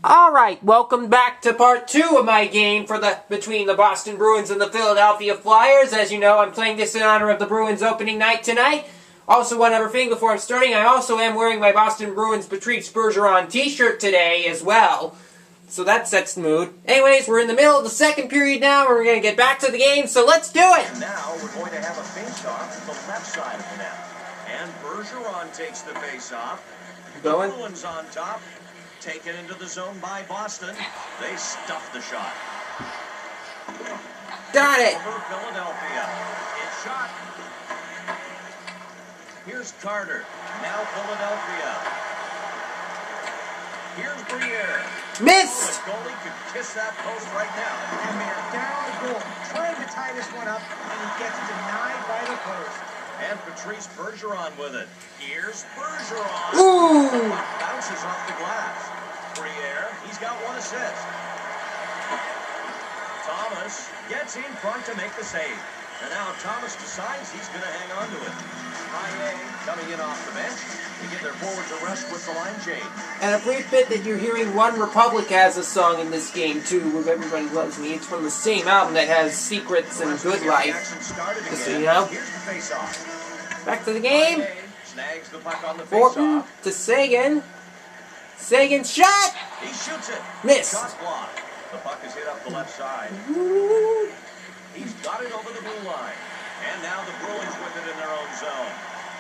Alright, welcome back to part 2 of my game between the Boston Bruins and the Philadelphia Flyers. As you know, I'm playing this in honor of the Bruins opening night tonight. Also, one other thing before I'm starting, I also am wearing my Boston Bruins Patrice Bergeron t-shirt today as well. So that sets the mood. Anyways, we're in the middle of the second period now, and we're going to get back to the game, so let's do it! And now we're going to have a face-off to the left side of the net. And Bergeron takes the face-off. The Bruins on top. Taken into the zone by Boston. They stuff the shot. Got it! Over Philadelphia. It's shot. Here's Carter. Now Philadelphia. Here's Briere. Missed! The goalie could kiss that post right now. And they're down the goal, trying to tie this one up, and he gets denied by the post. And Patrice Bergeron with it. Here's Bergeron. Ooh! The puck bounces off the glass. Briere, he's got one assist. Thomas gets in front to make the save. And now Thomas decides he's going to hang on to it. Maillet coming in off the bench to get their forwards a rest with the line change. And a brief bit that you're hearing One Republic has a song in this game too, with Everybody Loves Me. It's from the same album that has Secrets and Good Life. Just so you know. Here's the face-off. Back to the game. Snags the puck on the Thornton face-off. to Sagan. Sagan's shot! He shoots it. Miss. Shot blocked. The puck is hit up the left side. He's got it over the blue line. And now the Bruins with it in their own zone.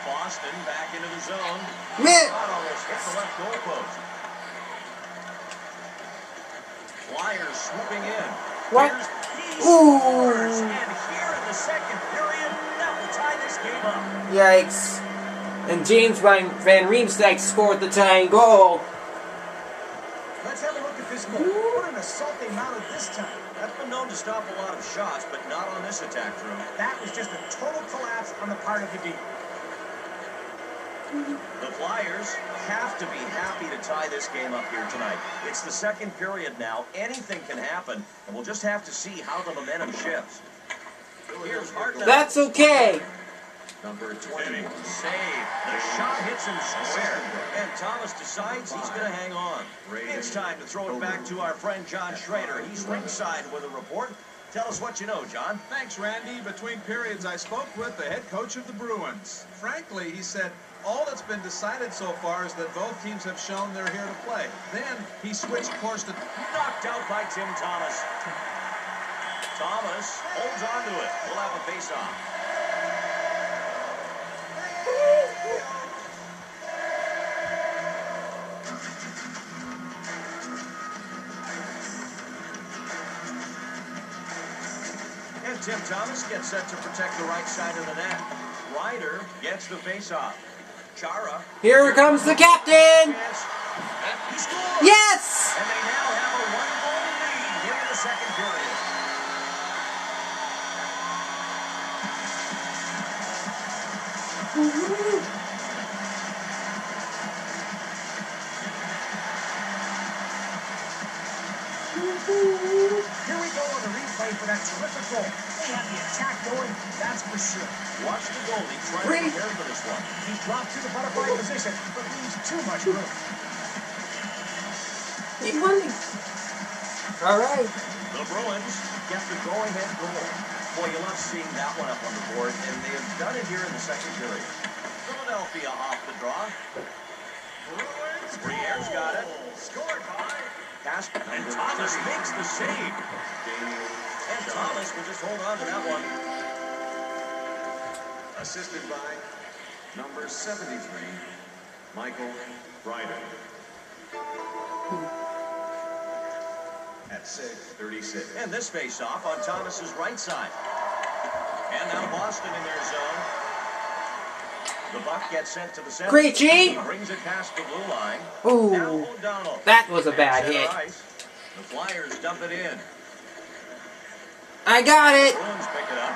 Boston back into the zone. Miss. Almost hit the left goal post. Flyers swooping in. What? He Ooh. scores. And here in the second period, that will tie this game up. Yikes. And James Van Riemsdyk scored the tying goal. Let's have a look at this goal. What an assault they mounted this time. That's been known to stop a lot of shots, but not on this attack, Drew. That was just a total collapse on the part of the D. The Flyers have to be happy to tie this game up here tonight. It's the second period now. Anything can happen, and we'll just have to see how the momentum shifts. Here's Hartnett. That's okay. Number 20. Save. The shot hits him square. And Thomas decides he's going to hang on. It's time to throw it back to our friend John Schrader. He's ringside with a report. Tell us what you know, John. Thanks, Randy. Between periods, I spoke with the head coach of the Bruins. Frankly, he said, all that's been decided so far is that both teams have shown they're here to play. Then he switched course to... Knocked out by Tim Thomas. Thomas holds on to it. We'll have a face-off. And Tim Thomas gets set to protect the right side of the net. Ryder gets the face-off. Chara. Here comes the captain. He scores. Yes! And they now have a one-goal lead here in the second period. Here we go on the replay for that terrific goal. They have the attack going, that's for sure. Watch the goalie try to prepare for this one. He dropped to the butterfly position, but leaves too much room. Keep running. All right. The Bruins get the go-ahead goal. Boy, you love seeing that one up on the board, and they have done it here in the second period. Philadelphia off the draw. Briere's got it. Scored by Casper. And Thomas makes the save. And Thomas will just hold on to that one. Assisted by number 73, Michael Ryder. At 6:36. And this face-off on Thomas's right side. And now Boston in their zone. The buck gets sent to the center. Krejci. He brings it past the blue line. Ooh. Now O'Donnell. That was a bad Center hit. ice. The Flyers dump it in. I got it. Bruins pick it up.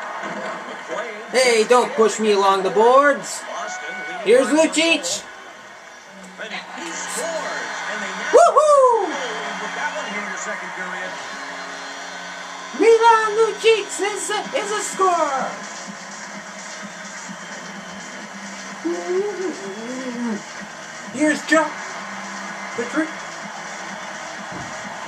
McLean. Hey, don't push me along the boards. Boston leading Here's by one Lucic. goal. And he scores. And they now Woohoo! with that one here in the second period. Milan Lucic is a scorer. Here's Chuck.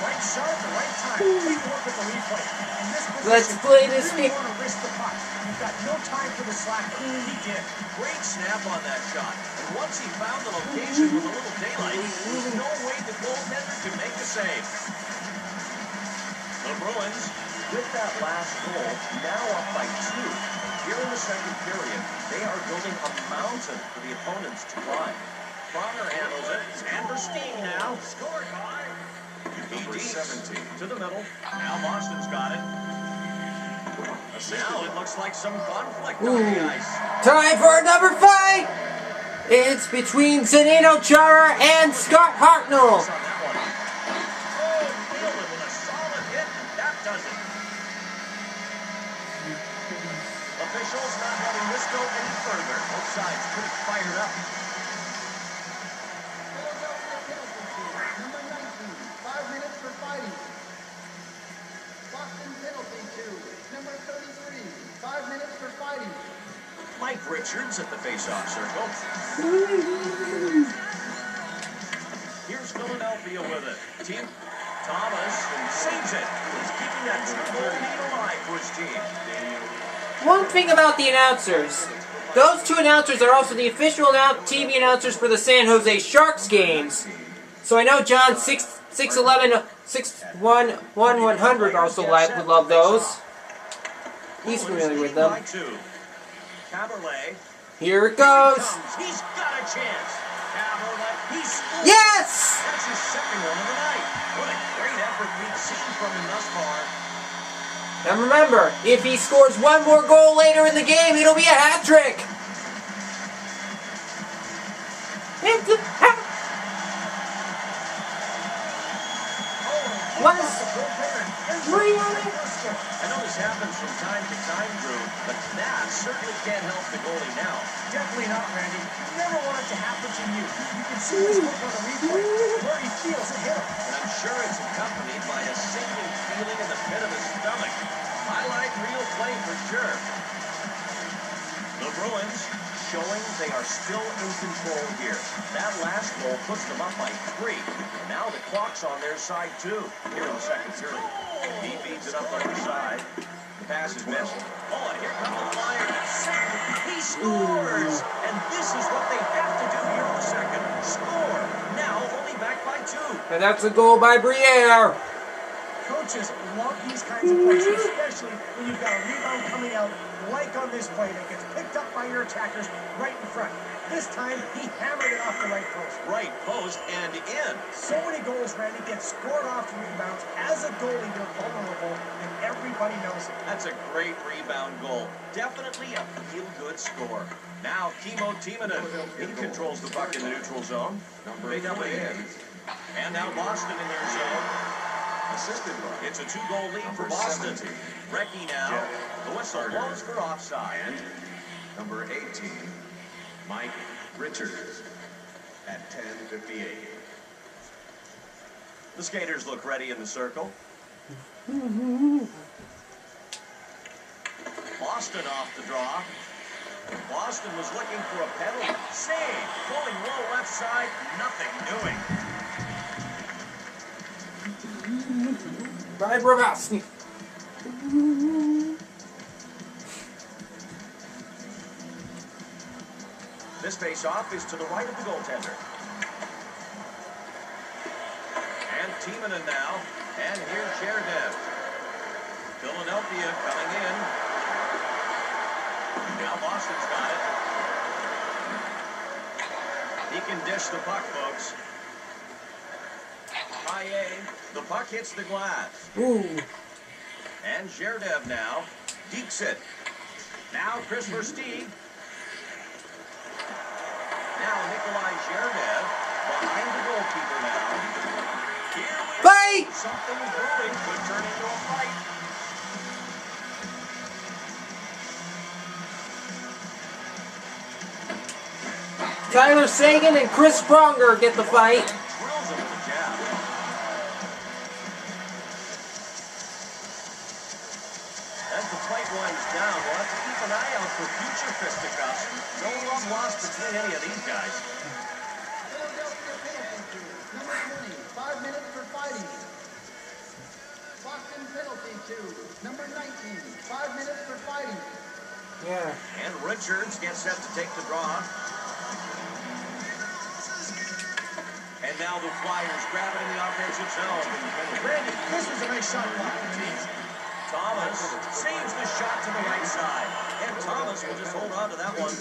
Right shot at the right time. Take a look at the replay. In this position, Let's play this you really game. want to risk the puck. You've got no time for the slacker. He did. Great snap on that shot. And once he found the location with a little daylight, there's no way the goaltender could make the save. The Bruins, with that last goal, now up by 2. Here in the second period, they are building a mountain for the opponents to climb. Pronger handles it, and for Steen now. Scored by number 17 to the middle. Now Boston's got it. Now it looks like some conflict on the ice. Time for another fight! It's between Zdeno Chara and Scott Hartnell. On that one. Oh, nailed it with a solid hit, and that does it. Officials not letting this go any further. Both sides pretty fired up. Number 19, 5 minutes for fighting. Boston penalty to number 33, 5 minutes for fighting. Mike Richards at the face-off circle. Here's Philadelphia with it. Team Thomas saves it. He's keeping that triple lead alive for his team. One thing about the announcers. Those two announcers are also the official TV announcers for the San Jose Sharks games. So I know John 611 611 also would love those. He's familiar with them. Caberlet. Here it goes. He's got a chance. Caberlet. He scores. Yes! That's his second one of the night. What a great effort we've seen from him thus far. And remember, if he scores one more goal later in the game, it'll be a hat trick. It's a hat. What is? I know this happens from time to time, Drew, but that certainly can't help the goalie now. Definitely not, Randy. You never want it to happen to you. You can see this look on the replay where he feels it hit him. And I'm sure it's accompanied by a sinking feeling in the pit of his stomach. Highlight reel play for sure. The Bruins showing they are still in control here. That last goal puts them up by 3. And now the clock's on their side too here in the second period. He feeds it up the other side. The pass is missed. Oh, and here comes the Flyers. He scores! And this is what they have to do here in the second. Score! Now only back by 2. And that's a goal by Briere. Coaches love these kinds of plays, especially when you've got a rebound coming out like on this play that gets picked up by your attackers right in front. This time, he hammered it off the right post. Right post and in. So many goals, Randy, get scored off rebounds. As a goalie, you're vulnerable, and everybody knows it. That's a great rebound goal. Definitely a feel-good score. Now, Kimmo Timonen. He controls the puck in the neutral zone. Big up ahead. And now Boston in their zone. Assisted by. It's a 2-goal lead for Boston. Recchi now. The whistle blows for offside. And number 18, Mike Richards at 10:58. The skaters look ready in the circle. Boston off the draw. Boston was looking for a penalty. Save. Going low left side. Nothing doing. By Bravowski. This face-off is to the right of the goaltender. And Timonen now. And here's Sherdev. Philadelphia coming in. Now Boston's got it. He can dish the puck, folks. High The puck hits the glass. Ooh. And Sherdev now. Dekes it. Now Chris Versteeg. Now Nikolai Sherdev behind the goalkeeper now. Here we Fight! Something brewing could turn into a fight. Tyler Sagan and Chris Pronger get the fight. Drills him with a jab. As the fight winds down, we'll have to keep an eye out for future fisticuffs. No love lost between any of these guys. Philadelphia penalty to number 20, 5 minutes for fighting. Number 19, 5 minutes for fighting. Yeah. And Richards gets set to take the draw. And now the Flyers grab it in the offensive zone. Randy, this was a nice shot block. Thomas saves the shot to the right side. And Thomas will just hold on to that one.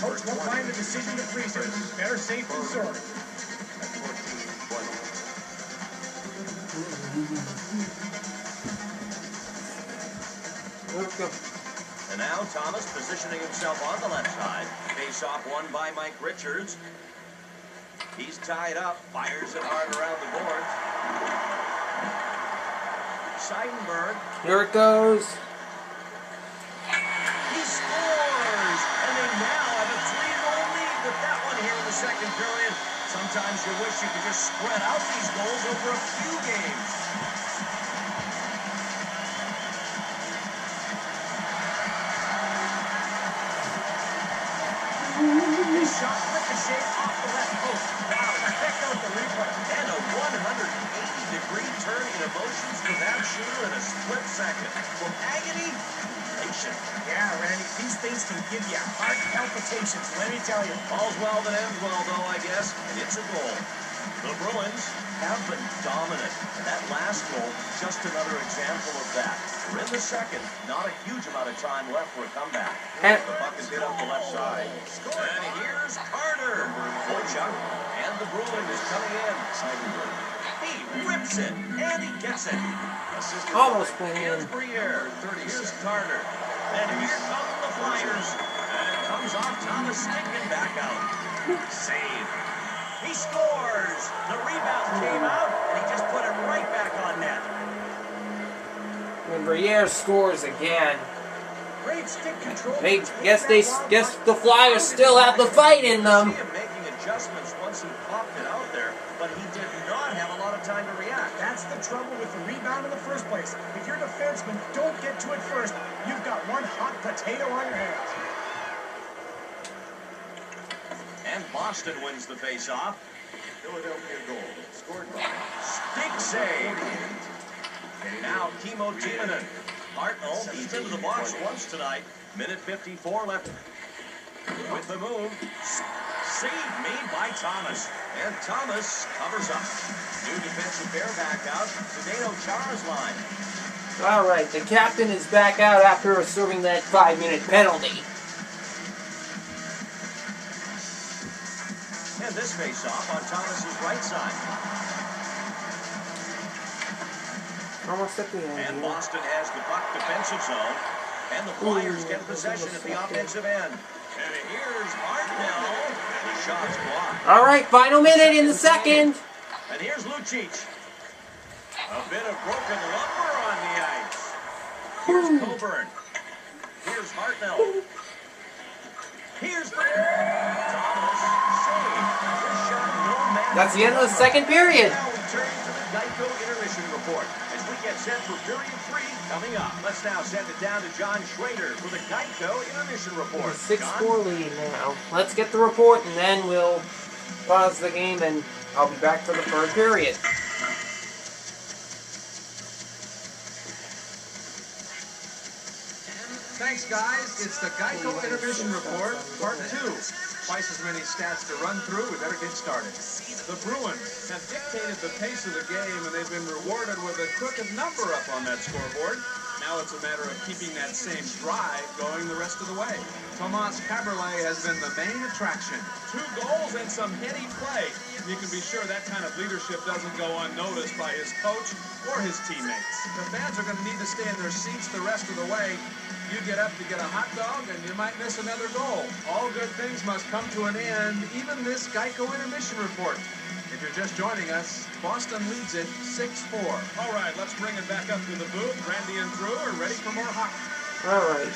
Coach won't find the decision to freeze it. Better safe than sorry. Let's go. And now Thomas positioning himself on the left side. Face off won by Mike Richards. He's tied up. Fires it hard around the board. Seidenberg. Here it goes. He scores! And they now have a 3-goal lead with that one here in the second period. Sometimes you wish you could just spread out these goals over a few games. This shot ricocheted off the left post. Wow, check out the replay. And a 180-degree turn in emotions for that shooter in a split second. From agony to elation. Yeah, Randy, these things can give you heart palpitations, let me tell you. All's well that ends well, though, I guess. And it's a goal. The Bruins have been dominant. And that last goal, just another example of that. We're in the second. Not a huge amount of time left for a comeback. And The puck is hit up the left side. And here's Carter. Boychuk. And the Bruins coming in. He rips it. And he gets it. Assisted Almost by went in. Briere. Here's Carter. And here come the Flyers. And it comes off Thomas sticking back out. Save. He scores. The rebound came out. And he just put it right back on net. and Briere scores again. Great stick control. Guess the Flyers still have the fight in them. See him making adjustments once he popped it out there, but he did not have a lot of time to react. That's the trouble with the rebound in the first place. If your defensemen don't get to it first, you've got one hot potato on your hands. And Boston wins the face-off. Philadelphia goal scored by stick save. And now Kimmo Timonen. Hartnell, he's into the box once tonight. Minute 54 left. With the move, save made by Thomas. And Thomas covers up. New defensive pair back out. Zdeno Chara's line. All right, the captain is back out after serving that 5-minute penalty. And this face-off on Thomas's right side. Almost at the end. And Boston has the puck defensive zone. And the Flyers get possession at the offensive end. And here's Hartnell. The shot's blocked. All right, final minute in the second. And here's Lucic. A bit of broken lumber on the ice. Here's Coburn. Here's Hartnell. Here's Thomas. Save. The shot, no man. That's the end of the second period. Now we turn to the Geico intermission report as we get set for period 3 coming up. Let's now send it down to John Schrader for the Geico intermission report. 6-4 lead now. Let's get the report and then we'll pause the game and I'll be back for the third period. Thanks, guys. It's the Geico Intermission Report, Part 2. Twice as many stats to run through. We better get started. The Bruins have dictated the pace of the game, and they've been rewarded with a crooked number up on that scoreboard. Now it's a matter of keeping that same drive going the rest of the way. Tomas Kaberle has been the main attraction. 2 goals and some heady play. You can be sure that kind of leadership doesn't go unnoticed by his coach or his teammates. The fans are going to need to stay in their seats the rest of the way. You get up to get a hot dog, and you might miss another goal. All good things must come to an end, even this Geico Intermission Report. If you're just joining us, Boston leads it 6-4. All right, let's bring it back up to the booth. Randy and Drew are ready for more hockey. All right.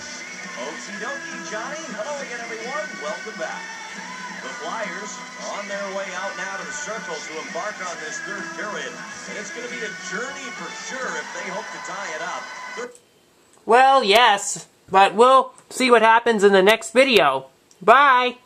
Okie dokie, Johnny. Hello again, everyone. Welcome back. The Flyers on their way out now to the circle to embark on this third period. And it's going to be a journey for sure if they hope to tie it up. Well, yes, but we'll see what happens in the next video. Bye!